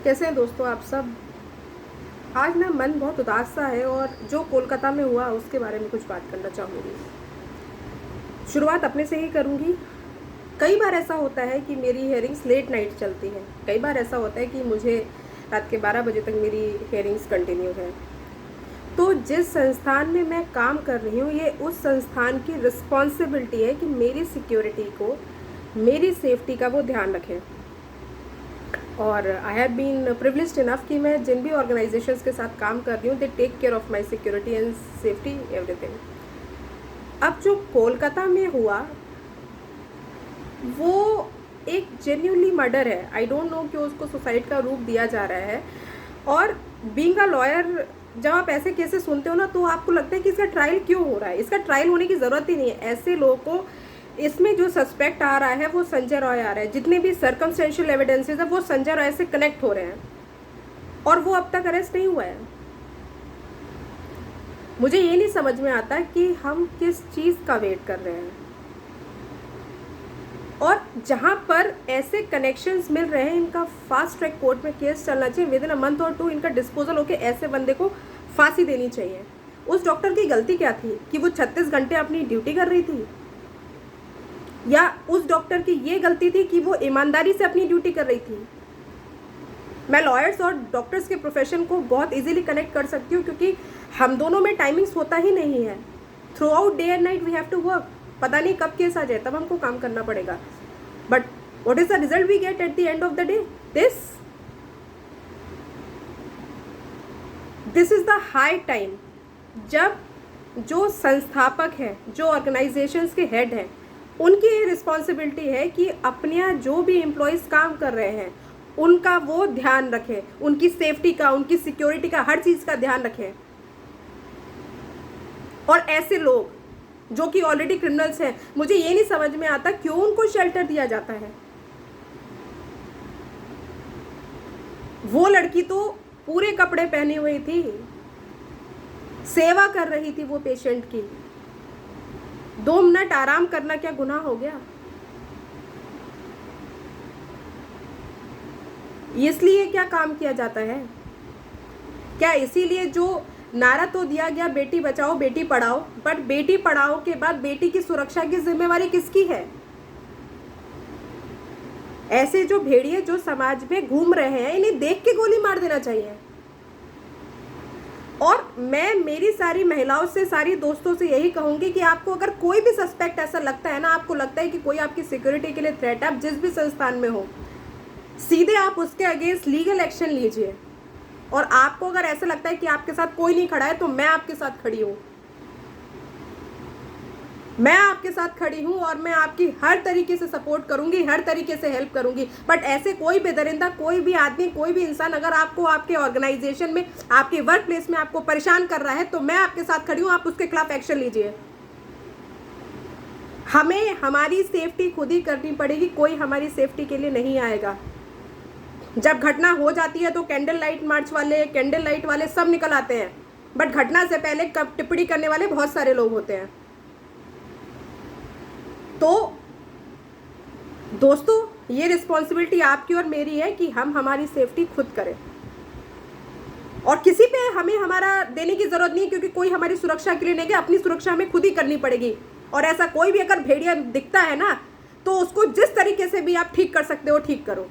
कैसे हैं दोस्तों आप सब। आज ना मन बहुत उदास सा है और जो कोलकाता में हुआ उसके बारे में कुछ बात करना चाहूँगी। शुरुआत अपने से ही करूँगी। कई बार ऐसा होता है कि मेरी हेयरिंग्स लेट नाइट चलती हैं। कई बार ऐसा होता है कि मुझे रात के 12 बजे तक मेरी हेयरिंग्स कंटिन्यू है। तो जिस संस्थान में मैं काम कर रही हूँ, ये उस संस्थान की रिस्पॉन्सिबिलिटी है कि मेरी सिक्योरिटी को, मेरी सेफ्टी का वो ध्यान रखें। और I have been privileged enough कि मैं जिन भी ऑर्गेनाइजेशंस के साथ काम कर रही हूँ, they take care of my security and safety everything. अब जो कोलकाता में हुआ वो एक जेन्युइनली मर्डर है। आई डोंट नो कि उसको सुसाइड का रूप दिया जा रहा है। और बीइंग अ लॉयर, जब आप ऐसे केसेस सुनते हो ना, तो आपको लगता है कि इसका ट्रायल क्यों हो रहा है। इसका ट्रायल होने की ज़रूरत ही नहीं है। ऐसे लोगों को, इसमें जो सस्पेक्ट आ रहा है वो संजय रॉय आ रहा है। जितने भी सर्कमस्टेंशियल एविडेंसेस है वो संजय रॉय से कनेक्ट हो रहे हैं और वो अब तक अरेस्ट नहीं हुआ है। मुझे ये नहीं समझ में आता कि हम किस चीज़ का वेट कर रहे हैं। और जहाँ पर ऐसे कनेक्शंस मिल रहे हैं, इनका फास्ट ट्रैक कोर्ट में केस चलना चाहिए। विद इन अ मंथ और 2 इनका डिस्पोजल होकर ऐसे बंदे को फांसी देनी चाहिए। उस डॉक्टर की गलती क्या थी कि वो 36 घंटे अपनी ड्यूटी कर रही थी, या उस डॉक्टर की ये गलती थी कि वो ईमानदारी से अपनी ड्यूटी कर रही थी। मैं लॉयर्स और डॉक्टर्स के प्रोफेशन को बहुत इजीली कनेक्ट कर सकती हूँ, क्योंकि हम दोनों में टाइमिंग्स होता ही नहीं है। Throughout day and night we have to work. पता नहीं कब केस आ जाए, तब हमको काम करना पड़ेगा। But what is the result we get at the end of the day? This is the high time जब जो संस्थापक है, जो ऑर्गेनाइजेशंस के हेड हैं, उनकी ये रिस्पॉन्सिबिलिटी है कि अपने यहाँ जो भी एम्प्लॉयज़ काम कर रहे हैं उनका वो ध्यान रखें, उनकी सेफ्टी का, उनकी सिक्योरिटी का, हर चीज़ का ध्यान रखें। और ऐसे लोग जो कि ऑलरेडी क्रिमिनल्स हैं, मुझे ये नहीं समझ में आता क्यों उनको शेल्टर दिया जाता है। वो लड़की तो पूरे कपड़े पहनी हुई थी, सेवा कर रही थी वो पेशेंट की। 2 मिनट आराम करना क्या गुनाह हो गया? इसलिए क्या काम किया जाता है? क्या इसीलिए जो नारा तो दिया गया बेटी बचाओ बेटी पढ़ाओ, बट बेटी पढ़ाओ के बाद बेटी की सुरक्षा की जिम्मेवारी किसकी है? ऐसे जो भेड़िए जो समाज में घूम रहे हैं, इन्हें देख के गोली मार देना चाहिए। और मैं मेरी सारी महिलाओं से, सारी दोस्तों से यही कहूंगी कि आपको अगर कोई भी सस्पेक्ट ऐसा लगता है ना, आपको लगता है कि कोई आपकी सिक्योरिटी के लिए थ्रेट है, आप जिस भी संस्थान में हो, सीधे आप उसके अगेंस्ट लीगल एक्शन लीजिए। और आपको अगर ऐसा लगता है कि आपके साथ कोई नहीं खड़ा है, तो मैं आपके साथ खड़ी हूँ। मैं आपके साथ खड़ी हूँ और मैं आपकी हर तरीके से सपोर्ट करूंगी, हर तरीके से हेल्प करूंगी। बट ऐसे कोई भी दरिंदा, कोई भी आदमी, कोई भी इंसान अगर आपको आपके ऑर्गेनाइजेशन में, आपके वर्क प्लेस में आपको परेशान कर रहा है, तो मैं आपके साथ खड़ी हूँ। आप उसके खिलाफ एक्शन लीजिए। हमें हमारी सेफ्टी खुद ही करनी पड़ेगी, कोई हमारी सेफ्टी के लिए नहीं आएगा। जब घटना हो जाती है तो कैंडल लाइट मार्च वाले, कैंडल लाइट वाले सब निकल आते हैं, बट घटना से पहले कब टिप्पणी करने वाले बहुत सारे लोग होते हैं। तो दोस्तों, ये रिस्पॉन्सिबिलिटी आपकी और मेरी है कि हम हमारी सेफ्टी खुद करें, और किसी पे हमें हमारा देने की जरूरत नहीं है, क्योंकि कोई हमारी सुरक्षा के लिए नहीं है। अपनी सुरक्षा हमें खुद ही करनी पड़ेगी। और ऐसा कोई भी अगर भेड़िया दिखता है ना, तो उसको जिस तरीके से भी आप ठीक कर सकते हो ठीक करो।